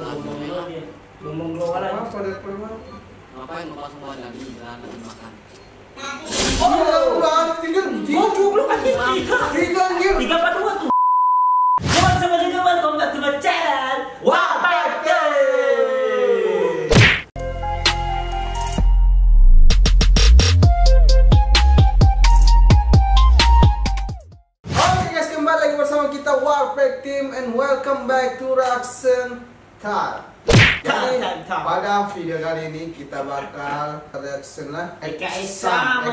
Ngomong global Apa ada perempuan? Ngapain lupa semua dari jalan makan? Oh, tinggal goblok kan tiga anjir. 3 apa 2 tuh. Buat sama juga welcome back to my channel. Warpack Game. Oke guys, kembali lagi bersama kita Warpack Team and welcome back to Reaction Time. Jadi pada video kali ini kita bakal reaction lah EKS Sam.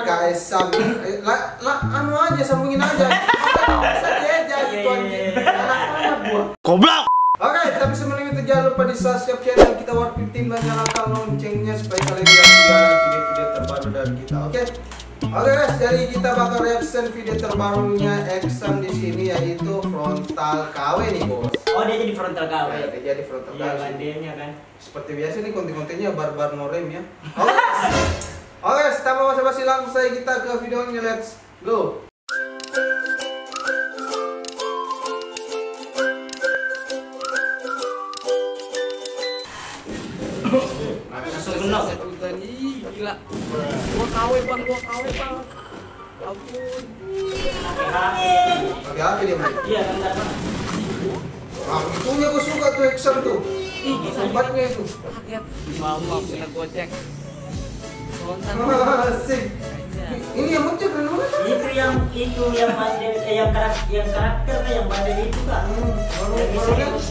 Anu aja sambungin aja. Saja gitu anjing. Anak-anak gua. Goblok. Oke, tapi sebelum itu jangan lupa di subscribe channel kita Warpack Team dan nyalakan loncengnya supaya kalian tidak ketinggalan video-video terbaru dari kita. Oke guys, jadi kita bakal reaction video terbarunya Exam di sini yaitu frontal KW nih bos. Oh, dia jadi frontal KW. Ya, dia jadi frontal KW. Iya, bandenya kan. Seperti biasa nih konten-kontennya barbar no rem ya. Oke, tanpa basa-basi langsung saja kita ke videonya, let's go. Langsung kenal. Gila. Gua KW bang. Ampun. Pakai apa dia main? Iya, kan. Ah, itunya gue suka tuh Exam tuh. Sobatnya itu. Kaget. Mama kena gocek. Asik. Ini yang muncul kan mana? Itu yang bandel yang karakter yang bandel itu kan.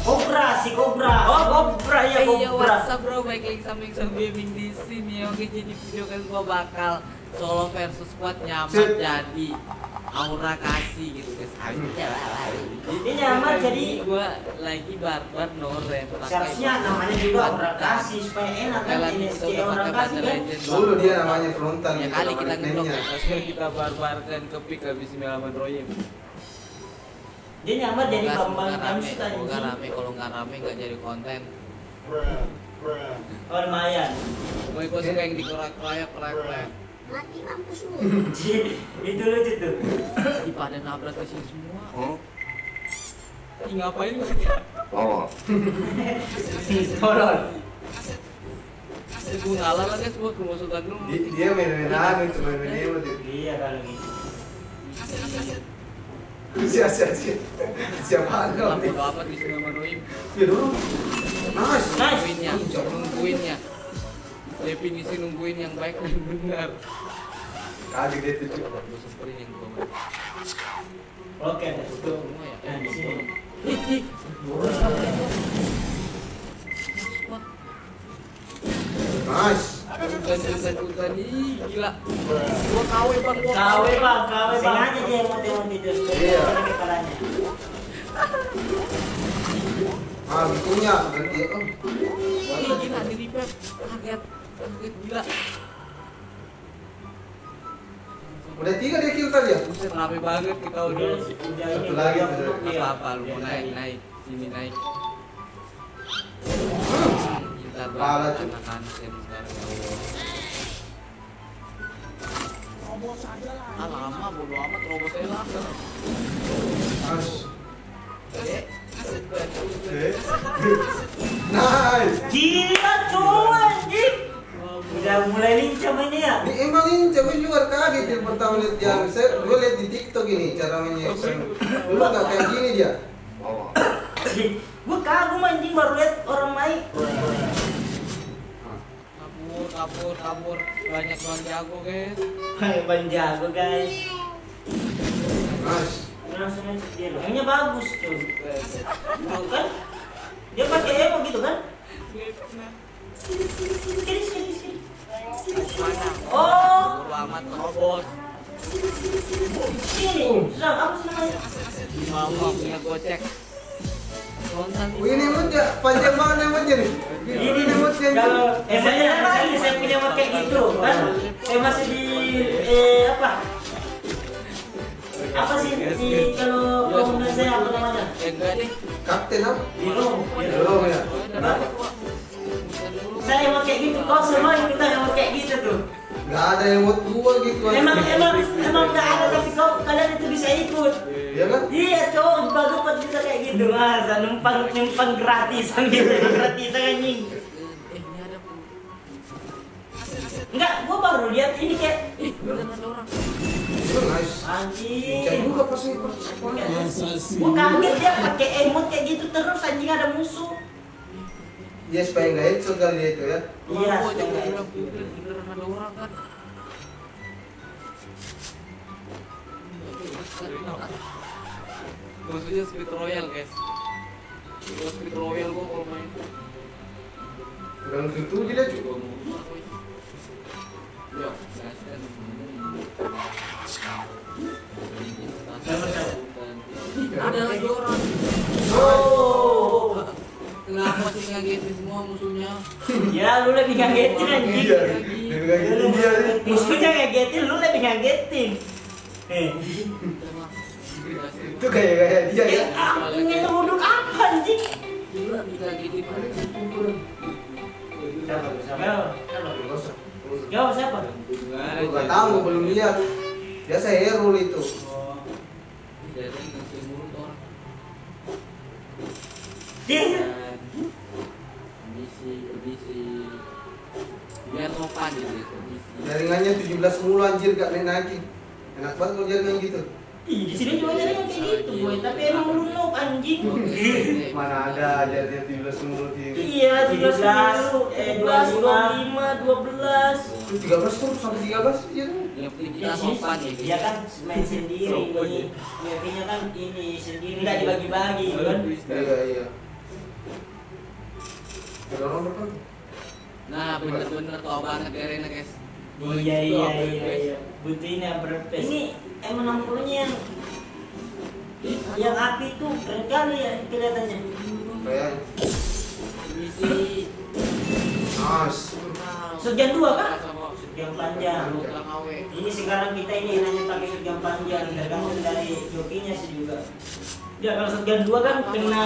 Kobra. Oh, Kobra ya, Iya, Kobra. WhatsApp bro, baik lagi sama Exam Gaming di sini. Oke, jadi video kan gua bakal solo versus squad nyaman jadi aura kasih gitu guys. Ini nyaman jadi gua lagi barbar no rem. seharusnya namanya juga aura kasih supaya enak kan ini aura kasih kan. Dulu dia namanya frontal Ya gitu, kali nama kita ngeblok nickname-nya. ya, sekarang kita barbarkan ke pick habis melawan Royem. Dia nyaman jadi Semoga Bambang rame, Kamsi semoga rame, kalau nggak rame nggak jadi konten. Oh, lumayan. Gue suka yang dikerak-kerak. Mati mampus lu. Itu lucu tuh. Di pada nabrak ke sini semua. Ih, ngapain lu? Tolol. Gue ngalah lah guys, gue ke rumah Sultan dulu. Dia main-mainan itu, main-main dia. Iya kalau gitu. Siapa Kenapa nih? bodo amat di sini sama Royem? Ya dulu. Nice. Nungguinnya. Definisi nungguin yang baik dan benar. Kaget dia tuh. Gue semperin yang gue main. Oke, itu. Semua ya. Nah, di sini. Ih. Nice. Hutan, ih gila. Gua KW bang. Sengaja dia mati terus. Iya. Kepalanya. Ah, gitunya berarti. Oh. Ih gila di repair. Kaget gila. Udah 3 dia kill tadi ya? Buset rame banget kita udah. Satu lagi tuh. Apa lu mau naik sini naik. Kita Pala, Cuk. anak-anak yang sekarang lama bodo amat robos aja lah. Nice. Nice. Gila cowok anjing. Udah mulai lincah ini ya. Ini emang ini cewek juga kaget dia pertama lihat dia. Gue lihat di TikTok ini cara mainnya Exam. Dulu nggak kayak gini dia. Gue kagum anjing baru lihat orang main. Kabur banyak orang jago guys. Bang jago guys. Nice. Langsung aja dia loh. Mainnya bagus tuh. Tuh kan? Dia pakai emo gitu kan? Sini. Mana? Oh, Bodo amat robos. sini. Sedang apa sih namanya? Mama punya gocek. Kontan. Wih, ini emotnya panjang banget emotnya nih. Ini emotnya. kalau saya punya mau kayak gitu kan? Saya masih di apa? Apa sih di kalau komunitas saya apa namanya? Enggak nih. Kapten apa? Biro. Belum ya. Saya mau kayak gitu. Kau semua kita mau kayak gitu tuh. Gak ada emot gua gitu. Emang nggak ada tapi kalian itu bisa ikut. Iya kan? Iya cowok dapat bisa kayak gitu masa numpang gratisan gitu gratisan anjing. Ini ada bu. Enggak, gua baru lihat ini kayak Beneran ada orang. Nice. anjing. Cek juga pas ini pas. Gua kaget dia pakai emot kayak gitu terus anjing ada musuh. Ya supaya nggak headshot kali dia itu ya. Iya, Gua juga setengah. bilang beneran ada orang kan. Maksudnya Speed Royal guys. Kalau Speed Royal gua kalau main Udah gitu aja dia juga. ya gas kan. Ada lagi orang. Oh. Kenapa sih ngagetin semua musuhnya? Ya lu lebih ngagetin anjing. Iya. Dia pegang gitu dia. Musuhnya ngagetin, lu lebih ngagetin. Itu kayak dia ya. Ngeruduk apa anjing? Gila dikagetin. Siapa? Gak Jawab siapa? Gak tahu, belum lihat. Biasa hero itu. Dia Kondisi biar sopan gitu ya, kondisi. Jaringannya 17 mulu anjir gak naikin. Enak banget kalau jaringan gitu. Ih, di sini juga jaringan kayak gitu, boy. Tapi emang lu noob anjing. Mana ada jaringan 17 mulu di. Iya, 17, 25, 12. 13 tuh sampai 13 iya. Yang penting kita sopan ya. Dia kan main sendiri nih. Wifi-nya kan ini sendiri enggak dibagi-bagi gitu kan. Iya. Ada orang berapa? Nah, bener-bener tau banget Garena guys. Iya. Butuh ini yang berpes. Ini M60-nya yang api tuh keren kali ya kelihatannya. Kayak Kondisi Mas. Shotgun 2 kan? Shotgun panjang. KW. Ini sekarang kita ini hanya pakai shotgun panjang, tergantung dari jokinya sih juga. Ya kalau shotgun 2 kan kena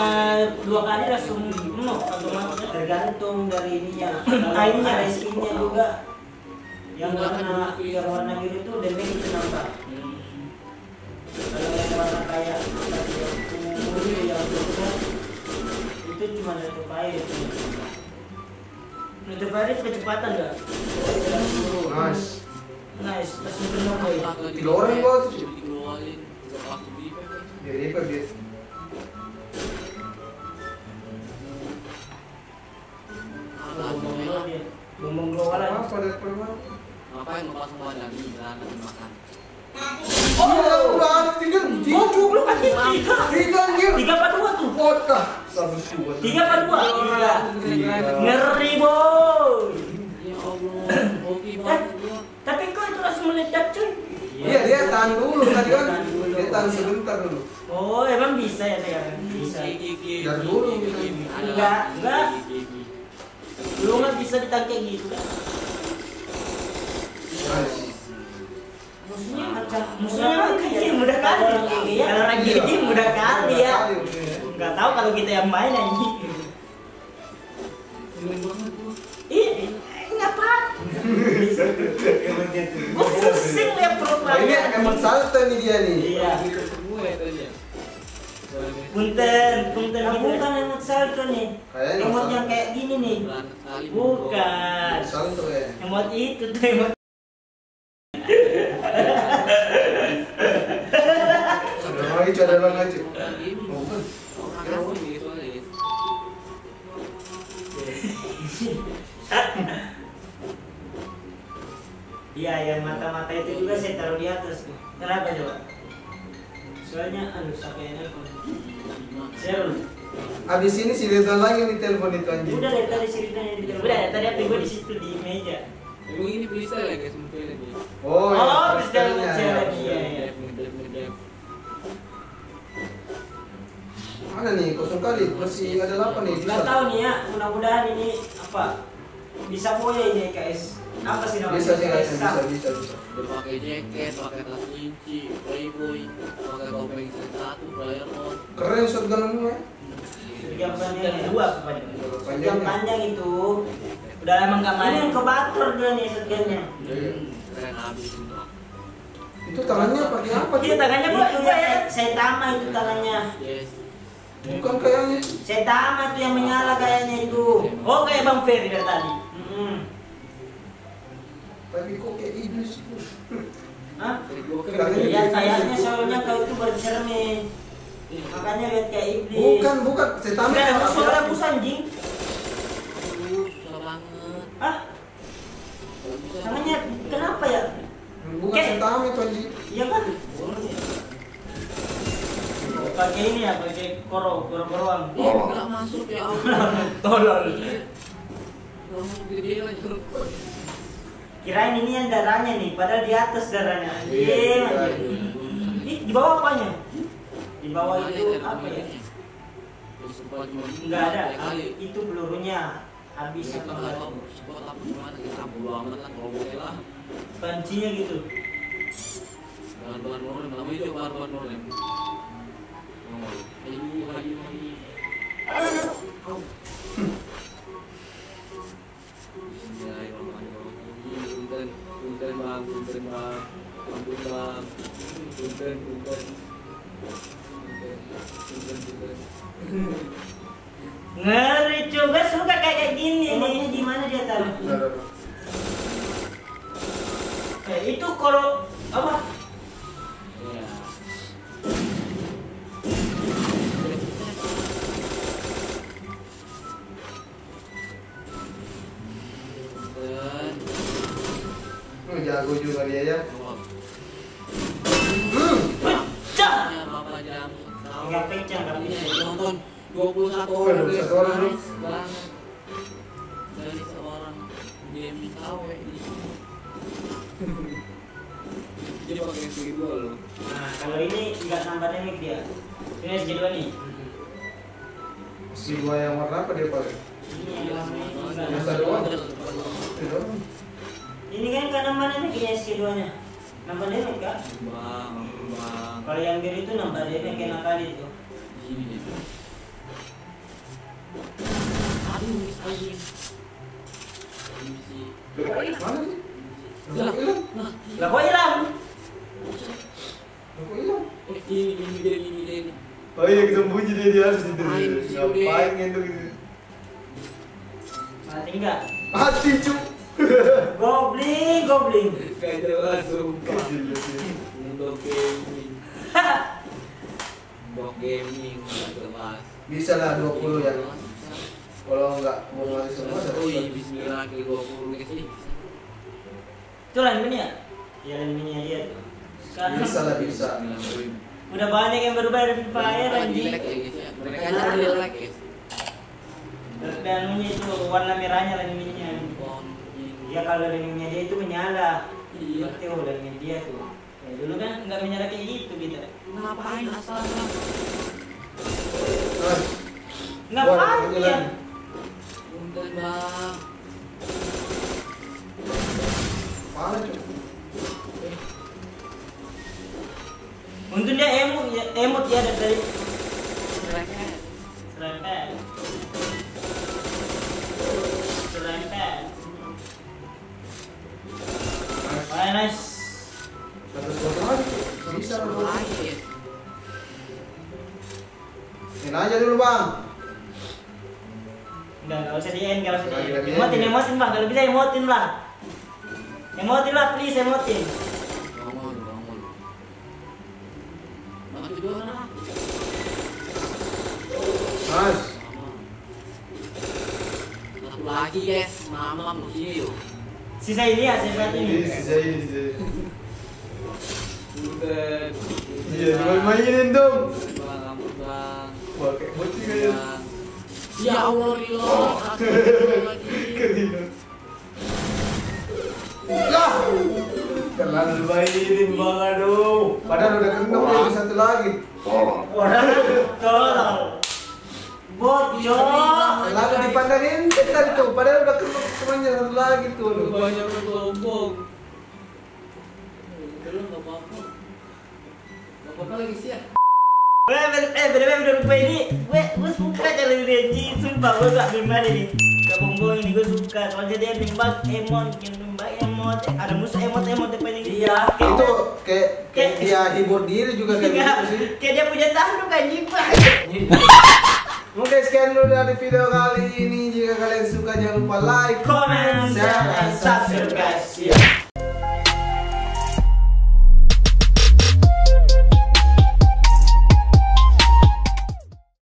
2 kali langsung otomatis tergantung dari ininya. Kalau ada skinnya juga yang warna biru itu damage itu nambah. Kalau yang warna kayak ungu yang itu cuma nutup air itu. Nutup air itu kecepatan nggak? Mas. Nice, langsung kena boy. 3 orang gua tuh. Dikeluarin. Udah pasti di Biar dia. Ngomong global aja. Apa ada perempuan? Ngapain lepas semua dan nanti makan. Oh, udah tinggal. Oh, goblok kan tiga. Tiga anjir. 3 apa 2 tuh? Vodka. Sama suat. 3 apa 2? Iya. Ngeri boy. Ya Allah, oke banget dia. Tapi kok itu langsung meledak cuy? Iya, dia tahan dulu tadi kan. Dia tahan sebentar dulu. Oh, emang bisa ya sekarang? Bisa. Dari dulu. Enggak. Lu nggak bisa ditangkap gitu kan? Musuhnya kayaknya mudah kali. Kalau orang gini mudah kali ya. Nggak tahu kalau kita yang main anjing. Ih, ngapain? Gue pusing liat perut Nah, ini emang salto nih dia nih. Iya. Semua ya tadi ya. Punten bukan emot salto nih. Kayaknya Emot salto. yang kayak gini nih. Berantem sekali. Bukan. Salto ya. Emot itu tuh emot. Ada orang aja. Orang ini. Orang asli soalnya guys. Iya, yang mata-mata itu juga saya taruh di atas tuh. Kenapa coba? Soalnya sakitnya Serul. Abis ini si Ridwan lagi nih telepon itu anjing. Udah lihat tadi ceritanya di telepon. Udah tadi apa gue di situ di meja. Emang ini freestyle ya guys, mungkin lagi. Oh, ya, Oh, freestyle-nya, freestyle ya. lagi, iya. Mana nih kosong kali masih ada 8 nih. Nggak tahu nih ya, mudah-mudahan ini apa bisa boleh ini KS. Apa sih namanya? Bisa sih guys, KS. bisa. Udah pakai jaket, pakai tas kunci, playboy, pakai topeng satu, player on. Keren shotgun-mu ya. Yang panjang dua kepada Panjangnya. yang panjang itu udah lama nggak main. Ini yang kebatur dia nih shotgunnya. Keren habis itu. Itu tangannya pakai apa? Iya tangannya itu ya Saitama itu tangannya. Yes. Bukan kayaknya. Saitama itu yang menyala kayaknya itu. Oh kayak Bang Ferry dari tadi. Tapi kok kayak iblis itu? Hah? Ya kayaknya soalnya kau itu bercermin. Makanya lihat kayak iblis. Bukan. Saitama Udah yang ada suara bus anjing. Susah banget. Hah? Tangannya kenapa ya? Bukan Saitama itu anjing. Iya kan? Pakai ini ya, pakai koro-koroan. Enggak masuk ya Allah. Tolol. Kamu gede lagi. Kirain ini yang darahnya nih, padahal di atas darahnya. Iya. Ih, di bawah apanya? Di bawah itu apa ya? Enggak ada. Itu pelurunya. Habis Bisa apa? spot apa gimana kita bodo amat lah kalau boleh lah. Pancinya gitu. Bahan-bahan norem, namanya itu bahan-bahan norem. Lagi. Punten bang. Ngeri juga suka kayak gini. Emangnya di mana dia taruh? Itu kalau apa? Ya. Jago juga dia ya. Pecah. Ya Bapak jam. Enggak pecah, enggak bisa. Nonton 21 Oh, 21 orang. Nice banget. Dari seorang gaming KW di sini. Jadi pakai SG2 loh. Nah, kalau ini enggak nambah damage dia. Ini SG2 nih. Si dua yang warna apa dia pakai? Ini yang namanya Yang satu doang. ini kan enggak nambah damage ya SG2-nya. Nambah damage kak? Bang. Kalau yang biru itu nambah damage enak kali itu. Di sini nih. Aduh, miss anjing. Misi. Mana sih? Lah, Hilang. Lah kok hilang? Kok hilang? Ini. Oh iya kesembunyi dia harus itu. Ngapain sih, Ngapain gitu gitu. Mati enggak? Mati cu. Gobling. Kayak jelas sumpah. Untuk gaming. Untuk gaming nggak jelas. Bisa lah 20 ya. Kalau enggak mau ngasih semua Oh iya, bismillah ke 20 guys sih. Itu lain ya? Ya lain mini dia tuh. Sekarang Bisa lah bisa. udah banyak yang berubah dari Free Fire Lagi anjing. lag ya guys ya. Mereka aja udah lag guys. Dan mini itu warna merahnya lain mininya. Ya kalau ringnya dia itu menyala. Iya. Betul ringnya dia tuh. Ya, dulu kan nggak menyala kayak gitu kita. Ngapain asal lah? Ngapain dia? Punten bang. Mana cu? Untung dia emot ya dari Serempet. Serempet. Nice. 100 lagi. Bisa lu. Lagi guys. Ini aja dulu bang. Enggak usah di-end, enggak usah Lagi, di-end. lagi, Emotin bang, kalau bisa emotin lah. Emotin lah, please emotin. Bangun. Bangun juga lah. Nice. Satu lagi guys, mama musuh. Sisa ini ya, sisa ini. Sisa ini. Punten. Iya, mainin dong. Bang, ampun bang. Wah, kayak bocil kayak. Bang. Ya Allah, reload. Lah. Terlalu mainin bang, aduh. Padahal udah kendor yang satu lagi. Tolong. Bocor. Lalu dipandangin tadi tuh, padahal udah kendor semuanya satu lagi tuh. Banyak udah kelompok. Belum nggak apa-apa. Nggak apa-apa lagi sih ya. Bener-bener udah lupa ini. Gue suka jalan ini, sumpah gue gak gimana nih. Bongbong ini gue suka, soalnya dia nembak emot, ada musuh emot depannya gitu. Iya. Itu kayak dia hibur diri juga kayak gitu sih. Kayak dia punya tanduk anjing Pak. Oke, sekian dulu dari video kali ini. Jika kalian suka jangan lupa like, Comment, share, and subscribe guys.